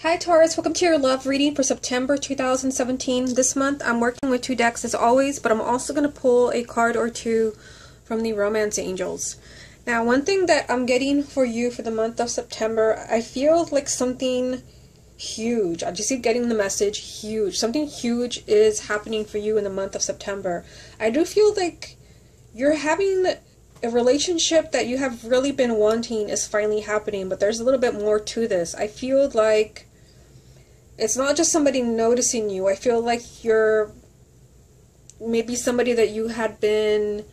Hi Taurus, welcome to your love reading for September 2017. This month I'm working with two decks as always, but I'm also going to pull a card or two from the Romance Angels. Now, one thing that I'm getting for you for the month of September, I feel like something huge. I just keep getting the message huge. Something huge is happening for you in the month of September. I do feel like you're having a relationship that you have really been wanting is finally happening, but there's a little bit more to this. I feel like it's not just somebody noticing you. I feel like you're maybe somebody that you had been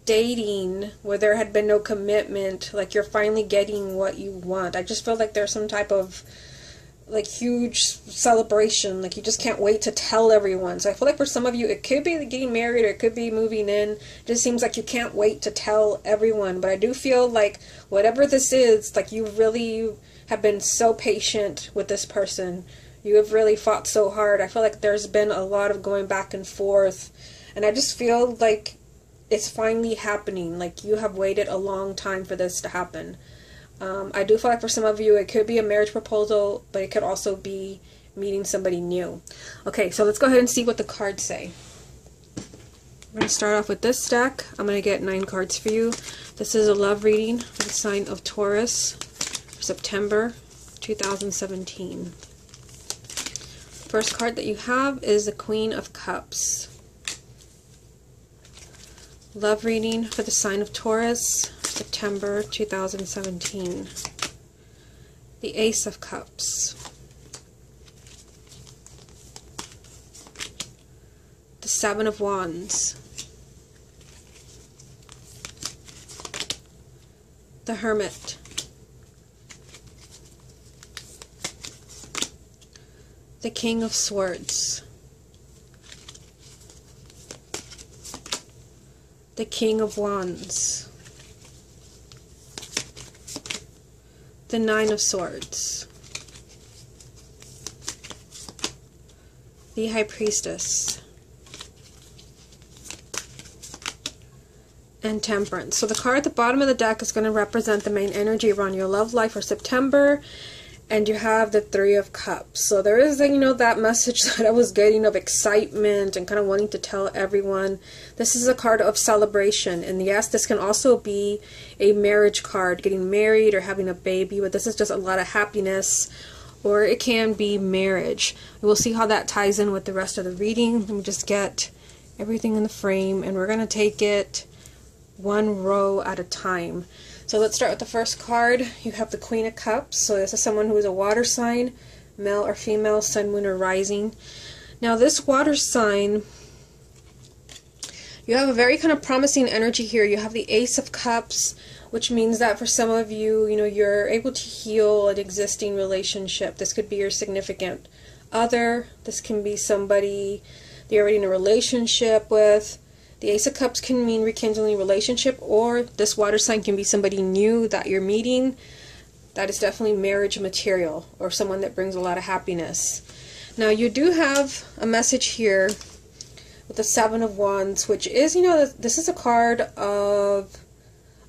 dating where there had been no commitment, like you're finally getting what you want. I just feel like there's some type of like huge celebration, like you just can't wait to tell everyone. So I feel like for some of you it could be getting married or it could be moving in. It just seems like you can't wait to tell everyone. But I do feel like whatever this is, like you really have been so patient with this person. You have really fought so hard. I feel like there's been a lot of going back and forth, and I just feel like it's finally happening. Like you have waited a long time for this to happen. I do feel like for some of you it could be a marriage proposal, but it could also be meeting somebody new. Okay, so let's go ahead and see what the cards say. I'm going to start off with this deck. I'm going to get 9 cards for you. This is a love reading for the sign of Taurus for September 2017. First card that you have is the Queen of Cups. Love reading for the sign of Taurus, September 2017. The Ace of Cups. The Seven of Wands. The Hermit. The King of Swords. The King of Wands. The Nine of Swords. The High Priestess. And Temperance. So the card at the bottom of the deck is going to represent the main energy around your love life for September. And you have the Three of Cups. So there is, that message that I was getting of excitement and kind of wanting to tell everyone. This is a card of celebration. And yes, this can also be a marriage card, getting married or having a baby. But this is just a lot of happiness. Or it can be marriage. We'll see how that ties in with the rest of the reading. Let me just get everything in the frame. And we're going to take it one row at a time. So let's start with the first card. You have the Queen of Cups. So this is someone who is a water sign, male or female, sun, moon, or rising. Now this water sign, you have a very kind of promising energy here. You have the Ace of Cups, which means that for some of you, you're able to heal an existing relationship. This could be your significant other. This can be somebody that you're already in a relationship with. The Ace of Cups can mean rekindling a relationship, or this water sign can be somebody new that you're meeting. That is definitely marriage material, or someone that brings a lot of happiness. Now you do have a message here with the Seven of Wands, which is, this is a card of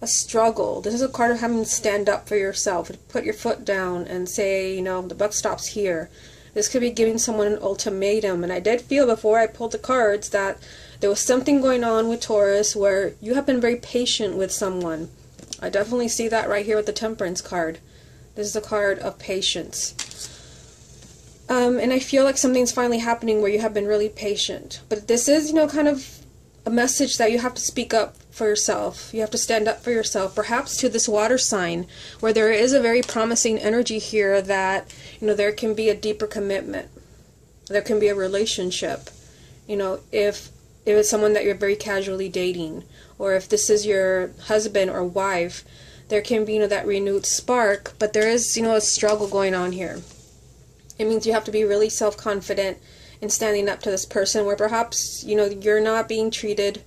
a struggle. This is a card of having to stand up for yourself, put your foot down and say, the buck stops here. This could be giving someone an ultimatum, and I did feel before I pulled the cards that there was something going on with Taurus where you have been very patient with someone. I definitely see that right here with the Temperance card. This is a card of patience. And I feel like something's finally happening where you have been really patient. But this is, kind of a message that you have to speak up for yourself. You have to stand up for yourself. Perhaps to this water sign where there is a very promising energy here that, there can be a deeper commitment. There can be a relationship. If it's someone that you're very casually dating, or if this is your husband or wife, there can be, that renewed spark, but there is, a struggle going on here. It means you have to be really self-confident in standing up to this person where perhaps, you're not being treated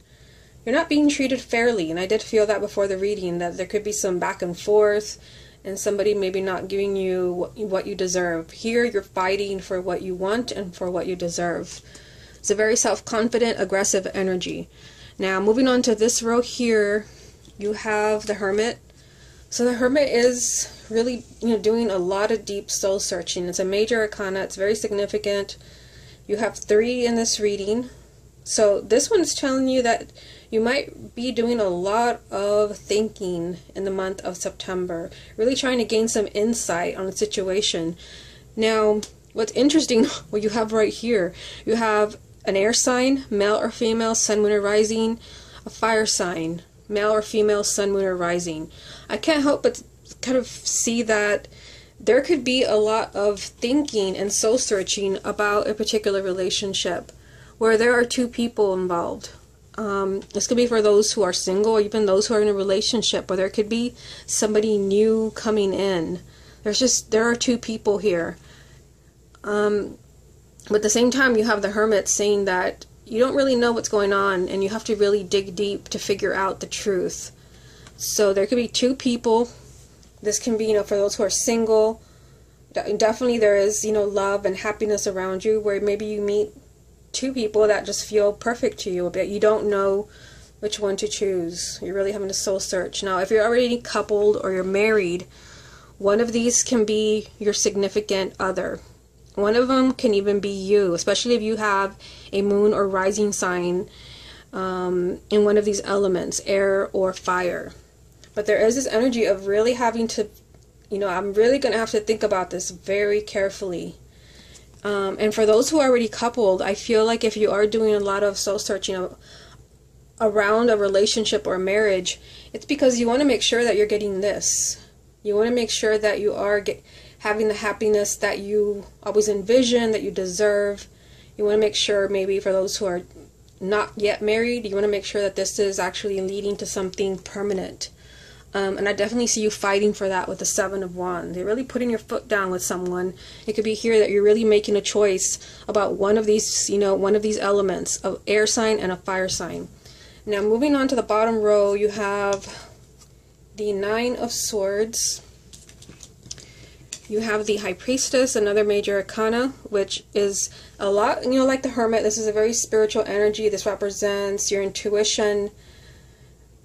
fairly. And I did feel that before the reading, that there could be some back and forth and somebody maybe not giving you what you deserve. Here, you're fighting for what you want and for what you deserve. It's a very self-confident, aggressive energy. Now, moving on to this row here, you have the Hermit. So the Hermit is really, doing a lot of deep soul searching. It's a major arcana. It's very significant. You have 3 in this reading. So this one's telling you that you might be doing a lot of thinking in the month of September, really trying to gain some insight on a situation. Now, what's interesting, what you have right here, you have an air sign, male or female, sun, moon, or rising, a fire sign, male or female, sun, moon, or rising. I can't help but kind of see that there could be a lot of thinking and soul searching about a particular relationship where there are 2 people involved. This could be for those who are single, or even those who are in a relationship, where there could be somebody new coming in. There are 2 people here. But at the same time, you have the Hermit saying that you don't really know what's going on, and you have to really dig deep to figure out the truth. So there could be 2 people. This can be, for those who are single. Definitely there is, love and happiness around you, where maybe you meet 2 people that just feel perfect to you, but you don't know which one to choose. You're really having to soul search. Now, if you're already coupled or you're married, one of these can be your significant other. One of them can even be you, especially if you have a moon or rising sign in one of these elements, air or fire. But there is this energy of really having to, I'm really going to have to think about this very carefully. And for those who are already coupled, I feel like if you are doing a lot of soul searching around a relationship or marriage, it's because you want to make sure that you're getting this. You want to make sure that you are having the happiness that you always envision, that you deserve. You want to make sure, maybe for those who are not yet married, you want to make sure that this is actually leading to something permanent. And I definitely see you fighting for that with the 7 of Wands. You're really putting your foot down with someone. It could be here that you're really making a choice about one of these, one of these elements, of air sign and a fire sign. Now, moving on to the bottom row, you have the 9 of Swords. You have the High Priestess, another major arcana, which is a lot, like the Hermit. This is a very spiritual energy. This represents your intuition,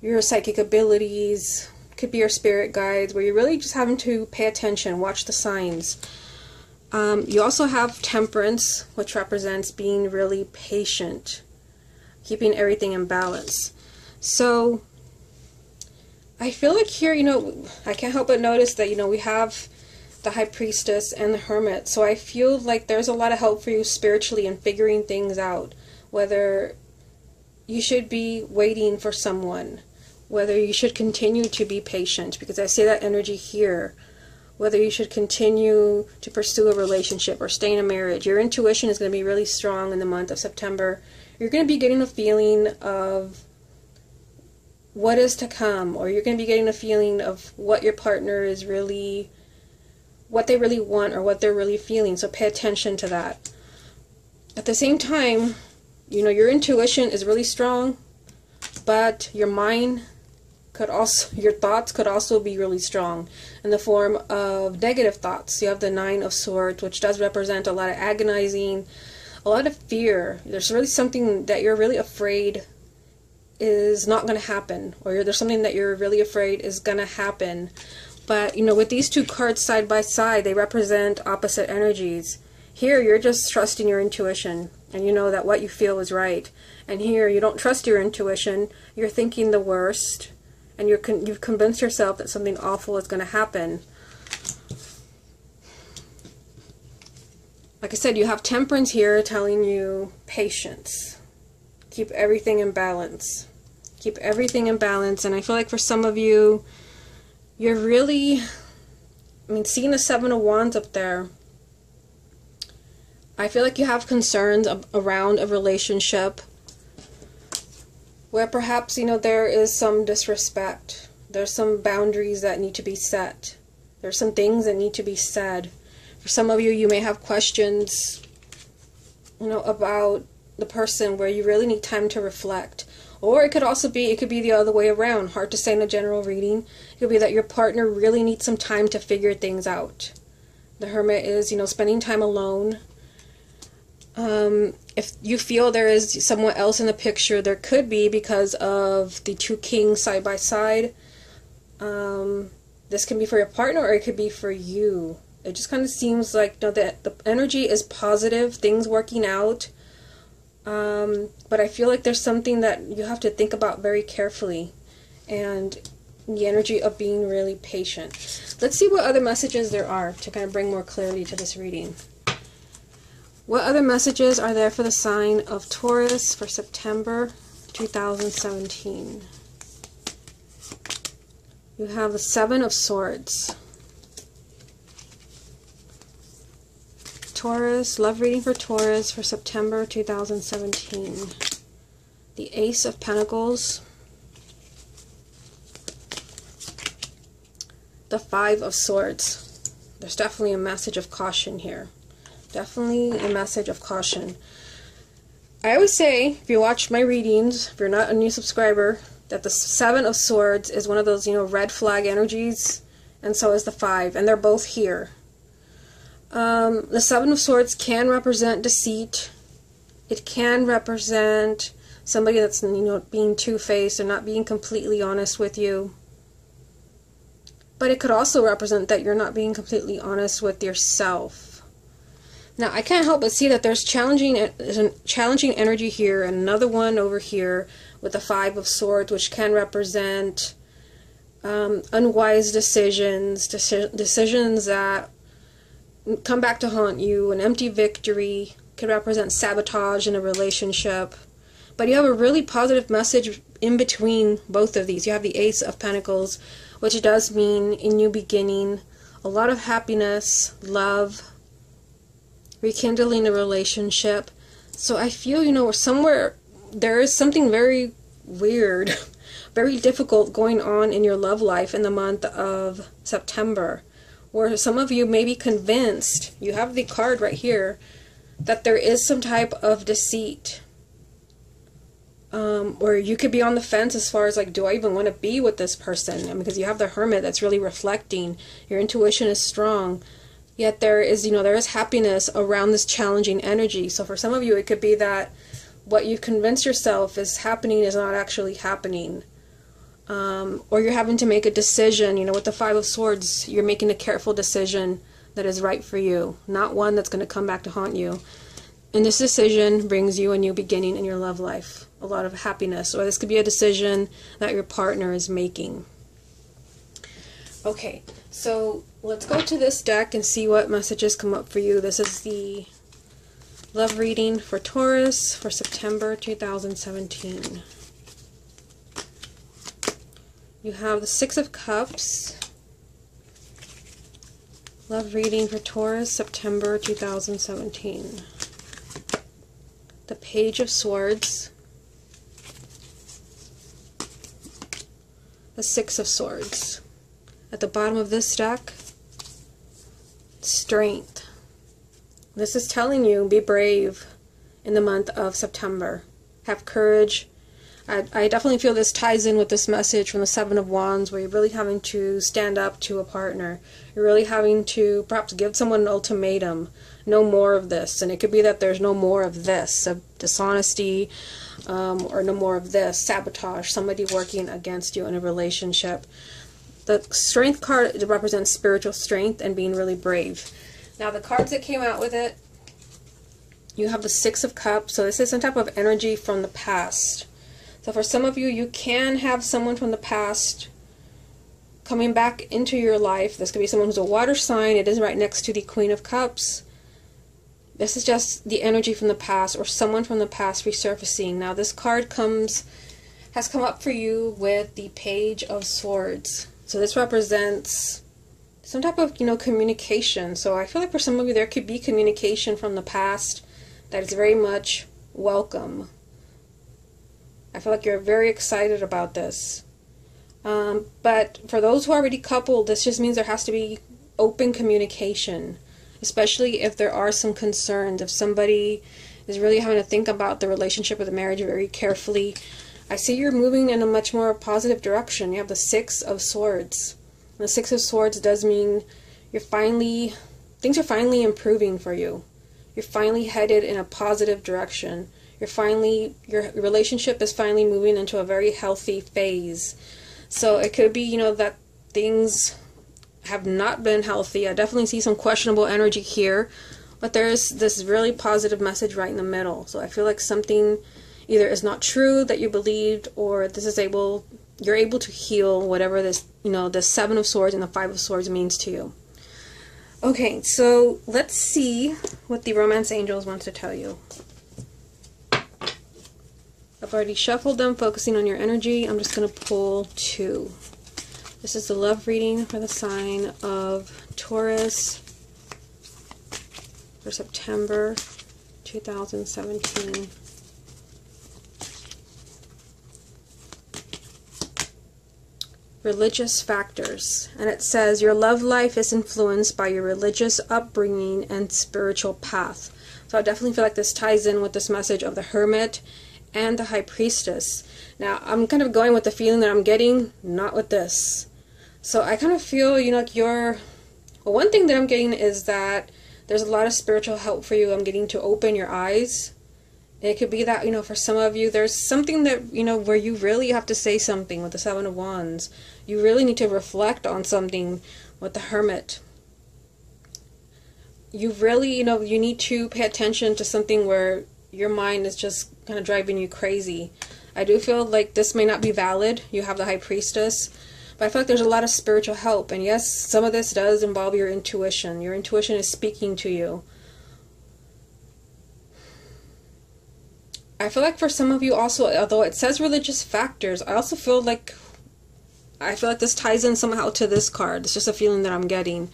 your psychic abilities. Could be your spirit guides, where you're really just having to pay attention, watch the signs. You also have Temperance, which represents being really patient, keeping everything in balance. So I feel like here, I can't help but notice that, we have the High Priestess and the Hermit. So I feel like there's a lot of help for you spiritually in figuring things out, whether you should be waiting for someone, whether you should continue to be patient, because I see that energy here, whether you should continue to pursue a relationship or stay in a marriage. Your intuition is going to be really strong in the month of September. You're going to be getting a feeling of what is to come, or you're going to be getting a feeling of what your partner is really, what they really want, or what they're really feeling. So pay attention to that. At the same time, your intuition is really strong, but your mind could also, your thoughts could also be really strong in the form of negative thoughts. You have the 9 of Swords, which does represent a lot of agonizing, a lot of fear. There's really something that you're really afraid is not going to happen, or there's something that you're really afraid is going to happen. But, with these 2 cards side by side, they represent opposite energies. Here, you're just trusting your intuition, and you know that what you feel is right. And here, you don't trust your intuition. You're thinking the worst, and you've convinced yourself that something awful is going to happen. Like I said, you have Temperance here telling you patience. Keep everything in balance. Keep everything in balance. And I feel like for some of you, you're really, seeing the 7 of Wands up there, I feel like you have concerns around a relationship where perhaps, there is some disrespect. There's some boundaries that need to be set. There's some things that need to be said. For some of you, you may have questions, about the person where you really need time to reflect. Or it could also be, the other way around. Hard to say in a general reading. It could be that your partner really needs some time to figure things out. The Hermit is, spending time alone. If you feel there is someone else in the picture, there could be, because of the 2 kings side by side. This can be for your partner or it could be for you. It just kind of seems like, you know, that the energy is positive, things working out. But I feel like there's something that you have to think about very carefully. And the energy of being really patient. Let's see what other messages there are to kind of bring more clarity to this reading. What other messages are there for the sign of Taurus for September 2017? You have the Seven of Swords. Taurus, love reading for Taurus for September 2017. The Ace of Pentacles. The Five of Swords. There's definitely a message of caution here. Definitely a message of caution. I always say, if you watch my readings, if you're not a new subscriber, that the Seven of Swords is one of those, you know, red flag energies, and so is the Five, and they're both here. The Seven of Swords can represent deceit. It can represent somebody that's, you know, being two-faced and not being completely honest with you. But it could also represent that you're not being completely honest with yourself. Now, I can't help but see that there's challenging energy here, and another one over here with the Five of Swords, which can represent unwise decisions, decisions that come back to haunt you. An empty victory could represent sabotage in a relationship. But you have a really positive message in between both of these. You have the Ace of Pentacles, which does mean a new beginning, a lot of happiness, love, rekindling a relationship. So I feel, you know, somewhere there is something very weird, very difficult going on in your love life in the month of September, where some of you may be convinced, you have the card right here, that there is some type of deceit. Or you could be on the fence as far as like, do I even want to be with this person? And because you have the Hermit that's really reflecting, your intuition is strong. Yet there is, you know, there is happiness around this challenging energy. So for some of you, it could be that what you convince yourself is happening is not actually happening. Or you're having to make a decision, you know, with the Five of Swords, you're making a careful decision that is right for you, not one that's going to come back to haunt you. And this decision brings you a new beginning in your love life, a lot of happiness. Or this could be a decision that your partner is making. Okay, so let's go to this deck and see what messages come up for you. This is the love reading for Taurus for September 2017. You have the Six of Cups. Love reading for Taurus, September 2017. The Page of Swords. The Six of Swords. At the bottom of this deck, Strength. This is telling you, be brave in the month of September. Have courage. I definitely feel this ties in with this message from the Seven of Wands, where you're really having to stand up to a partner. You're really having to perhaps give someone an ultimatum. No more of this. And it could be that there's no more of this, of dishonesty, or no more of this, sabotage, somebody working against you in a relationship. The Strength card represents spiritual strength and being really brave. Now the cards that came out with it, you have the Six of Cups. So this is some type of energy from the past. So for some of you, you can have someone from the past coming back into your life. This could be someone who's a water sign. It is right next to the Queen of Cups. This is just the energy from the past, or someone from the past resurfacing. Now this card has come up for you with the Page of Swords. So this represents some type of, you know, communication. So I feel like for some of you, there could be communication from the past that is very much welcome. I feel like you're very excited about this. But for those who are already coupled, this just means there has to be open communication, especially if there are some concerns. If somebody is really having to think about the relationship or the marriage very carefully, I see you're moving in a much more positive direction. You have the Six of Swords. And the Six of Swords does mean things are finally improving for you. You're finally headed in a positive direction. Your relationship is finally moving into a very healthy phase. So it could be, you know, that things have not been healthy. I definitely see some questionable energy here, but there's this really positive message right in the middle. So I feel like something either is not true that you believed, or you're able to heal whatever this, the Seven of Swords and the Five of Swords means to you. Okay, so let's see what the romance angels want to tell you. I've already shuffled them, focusing on your energy. I'm just going to pull two. This is the love reading for the sign of Taurus for September 2017. Religious factors. And it says, your love life is influenced by your religious upbringing and spiritual path. So I definitely feel like this ties in with this message of the Hermit and the High Priestess. Now, I'm kind of going with the feeling that I'm getting, not with this. So I kind of feel, like one thing that I'm getting is that there's a lot of spiritual help for you. I'm getting to open your eyes. It could be that, for some of you, there's something that, where you really have to say something with the Seven of Wands. You really need to reflect on something with the Hermit. You really, you need to pay attention to something where your mind is just kind of driving you crazy. I do feel like this may not be valid. You have the High Priestess. But I feel like there's a lot of spiritual help. And yes, some of this does involve your intuition. Your intuition is speaking to you. I feel like for some of you also, although it says religious factors, I feel like this ties in somehow to this card. It's just a feeling that I'm getting.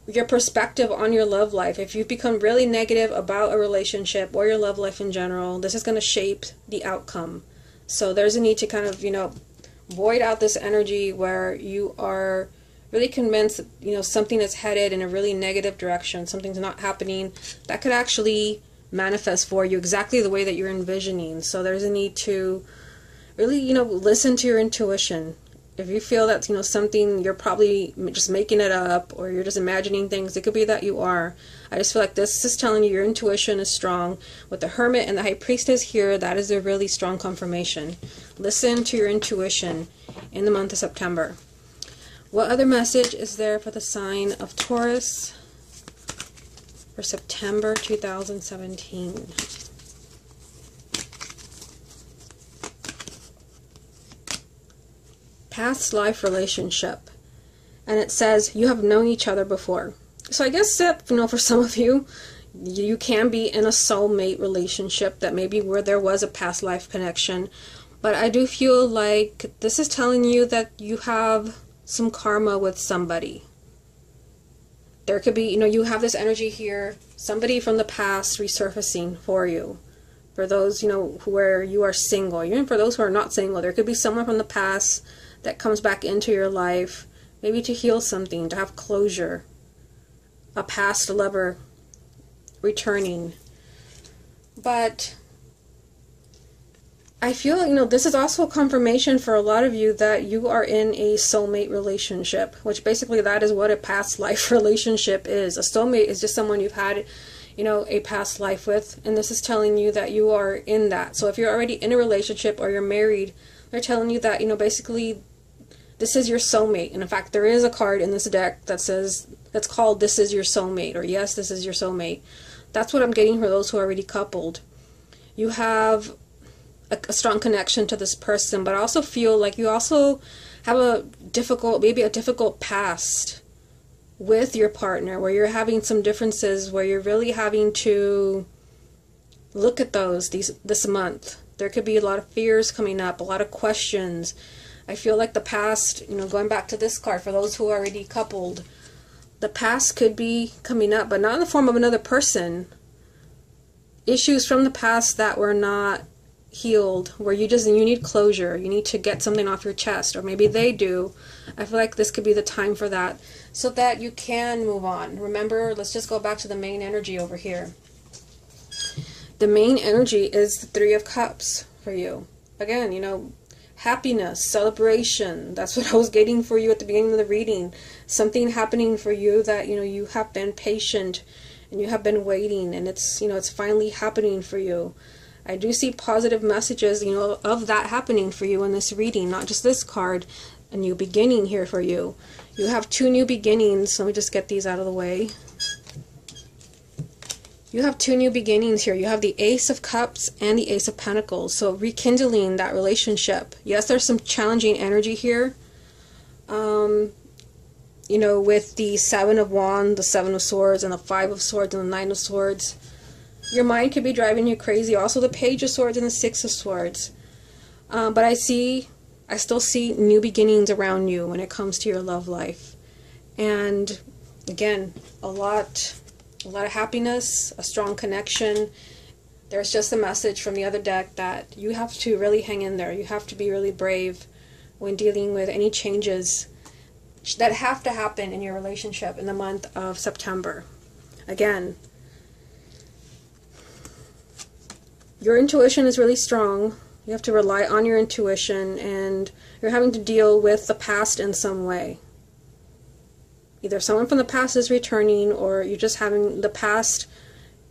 Your perspective on your love life. If you've become really negative about a relationship or your love life in general, this is going to shape the outcome. So there's a need to kind of, void out this energy where you are really convinced that, something is headed in a really negative direction. Something's not happening. That could actually manifest for you exactly the way that you're envisioning. So there's a need to really, listen to your intuition. If you feel that, something, you're probably just making it up or you're just imagining things, it could be that you are. I just feel like this is telling you your intuition is strong. With the Hermit and the High Priestess here, that is a really strong confirmation. Listen to your intuition in the month of September. What other message is there for the sign of Taurus for September 2017? Past life relationship. And it says you have known each other before. So I guess that, for some of you, you can be in a soulmate relationship that maybe where there was a past life connection. But I do feel like this is telling you that you have some karma with somebody. There could be, you have this energy here, somebody from the past resurfacing for you. For those, where you are single, even for those who are not single, there could be someone from the past that comes back into your life, maybe to heal something, to have closure. A past lover returning. But I feel, this is also a confirmation for a lot of you that you are in a soulmate relationship, which basically that is what a past life relationship is. A soulmate is just someone you've had, a past life with, and this is telling you that you are in that. So if you're already in a relationship or you're married, they're telling you that, basically this is your soulmate. And in fact, there is a card in this deck that says, that's called This Is Your Soulmate, or Yes, This Is Your Soulmate. That's what I'm getting for those who are already coupled. You have a strong connection to this person, but I also feel like you also have maybe a difficult past with your partner, where you're having some differences, where you're really having to look at this month. There could be a lot of fears coming up, a lot of questions. I feel like the past, going back to this card, for those who are already coupled, the past could be coming up, but not in the form of another person. Issues from the past that were not healed, where you need closure. You need to get something off your chest, or maybe they do. I feel like this could be the time for that, so that you can move on. Remember, let's just go back to the main energy over here. The main energy is the Three of Cups for you. Again, happiness, celebration. That's what I was getting for you at the beginning of the reading. Something happening for you that, you have been patient and you have been waiting, and it's, it's finally happening for you. I do see positive messages, of that happening for you in this reading, not just this card, a new beginning here for you. You have 2 new beginnings. Let me just get these out of the way. You have 2 new beginnings here. You have the Ace of Cups and the Ace of Pentacles. So rekindling that relationship. Yes, there's some challenging energy here. You know, with the 7 of Wands, the 7 of Swords, and the 5 of Swords, and the 9 of Swords. Your mind could be driving you crazy. Also the Page of Swords and the 6 of Swords. But I still see new beginnings around you when it comes to your love life. And again, a lot of happiness, a strong connection. There's just a message from the other deck that you have to really hang in there. You have to be really brave when dealing with any changes that have to happen in your relationship in the month of September. Again, your intuition is really strong. You have to rely on your intuition, and you're having to deal with the past in some way. Either someone from the past is returning, or you're just having the past,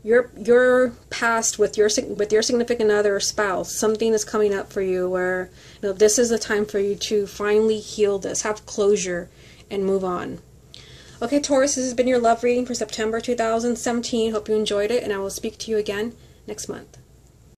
your past with your significant other or spouse. Something is coming up for you where, you know, this is the time for you to finally heal this, have closure, and move on. Okay, Taurus, this has been your love reading for September 2017. Hope you enjoyed it, and I will speak to you again next month.